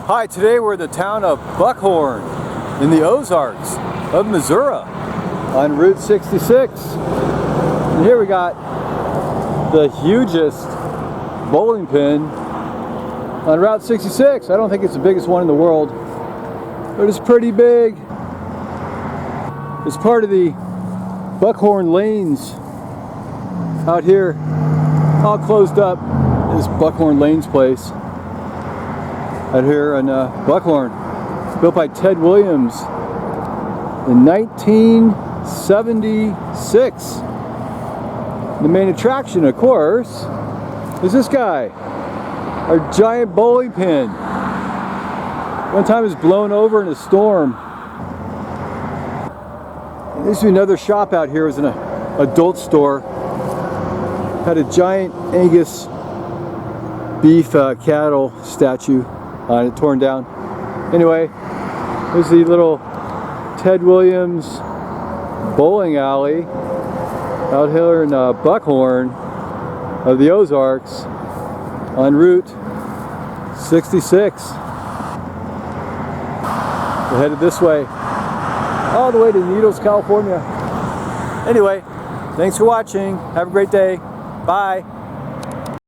Hi, today we're in the town of Buckhorn in the Ozarks of Missouri on Route 66. And here we got the hugest bowling pin on Route 66. I don't think it's the biggest one in the world, but it's pretty big. It's part of the Buckhorn lanes out here, all closed up. This Buckhorn Lanes place out here in Buckhorn, built by Ted Williams in 1976. The main attraction, of course, is this guy, our giant bowling pin. One time it was blown over in a storm. There used to be another shop out here. It was an adult store. Had a giant Angus beef cattle statue on it, torn down. Anyway, there's the little Ted Williams bowling alley out here in Buckhorn of the Ozarks on Route 66. We're headed this way, all the way to Needles, California. Anyway, thanks for watching. Have a great day. Bye.